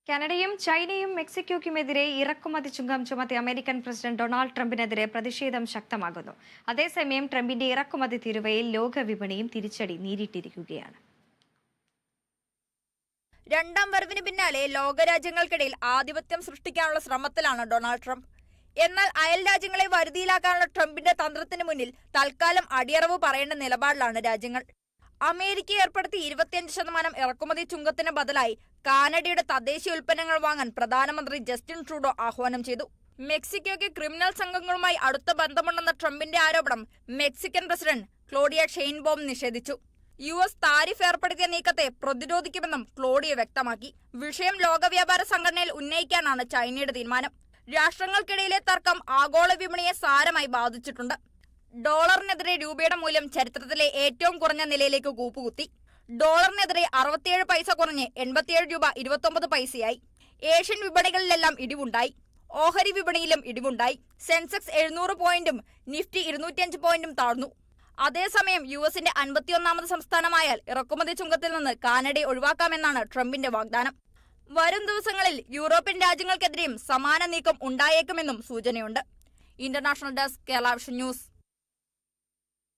കാനഡയും ചൈനയും മെക്സിക്കോയ്ക്കുമെതിരെ ഇറക്കുമതി ചുങ്കം ചുമത്തി അമേരിക്കൻ പ്രസിഡന്റ് ഡൊണാൾഡ് ട്രംപിനെതിരെ പ്രതിഷേധം ശക്തമാകുന്നു. അതേസമയം ട്രംപിന്റെ ഇറക്കുമതി തീരുവയിൽ ലോക വിപണിയും തിരിച്ചടി നേരിട്ടിരിക്കുകയാണ്. രണ്ടാം വരവിന് പിന്നാലെ ലോകരാജ്യങ്ങൾക്കിടയിൽ ആധിപത്യം സൃഷ്ടിക്കാനുള്ള ശ്രമത്തിലാണ് ഡൊണാൾഡ് ട്രംപ്. എന്നാൽ അയൽ രാജ്യങ്ങളെ വരുതിയിലാക്കാനുള്ള ട്രംപിന്റെ തന്ത്രത്തിന് മുന്നിൽ തൽക്കാലം അടിയറവ് പറയേണ്ട നിലപാടിലാണ് രാജ്യങ്ങൾ. അമേരിക്ക ഏർപ്പെടുത്തി 25% ഇറക്കുമതി ചുങ്കത്തിന് ബദലായി കാനഡയുടെ തദ്ദേശീയ ഉൽപ്പന്നങ്ങൾ വാങ്ങാൻ പ്രധാനമന്ത്രി ജസ്റ്റിൻ ട്രൂഡോ ആഹ്വാനം ചെയ്തു. മെക്സിക്കോയ്ക്ക് ക്രിമിനൽ സംഘങ്ങളുമായി അടുത്ത ബന്ധമുണ്ടെന്ന ട്രംപിന്റെ ആരോപണം മെക്സിക്കൻ പ്രസിഡന്റ് ക്ലോഡിയ ഷെയിൻബോം നിഷേധിച്ചു. US താരിഫ് ഏർപ്പെടുത്തിയ നീക്കത്തെ പ്രതിരോധിക്കുമെന്നും ക്ലോഡിയ വ്യക്തമാക്കി. വിഷയം ലോകവ്യാപാര സംഘടനയിൽ ഉന്നയിക്കാനാണ് ചൈനയുടെ തീരുമാനം. രാഷ്ട്രങ്ങൾക്കിടയിലെ തർക്കം ആഗോള വിപണിയെ സാരമായി ബാധിച്ചിട്ടുണ്ട്. ഡോളറിനെതിരെ രൂപയുടെ മൂല്യം ചരിത്രത്തിലെ ഏറ്റവും കുറഞ്ഞ നിലയിലേക്ക് കൂപ്പുകുത്തി. ഡോളറിനെതിരെ 67 പൈസ കുറഞ്ഞ് 87 രൂപ 29 പൈസയായി. ഏഷ്യൻ വിപണികളിലെല്ലാം ഇടിവുണ്ടായി. ഓഹരി വിപണിയിലും ഇടിവുണ്ടായി. സെൻസെക്സ് 700 പോയിന്റും നിഫ്റ്റി 205 പോയിന്റും താഴ്ന്നു. അതേസമയം US-ന്റെ 51ാമത് സംസ്ഥാനമായാൽ ഇറക്കുമതി ചുങ്കത്തിൽ നിന്ന് കാനഡയെ ഒഴിവാക്കാമെന്നാണ് ട്രംപിന്റെ വാഗ്ദാനം. വരും ദിവസങ്ങളിൽ യൂറോപ്യൻ രാജ്യങ്ങൾക്കെതിരെയും സമാന നീക്കം ഉണ്ടായേക്കുമെന്നും സൂചനയുണ്ട്. International desk, Kerala vision news.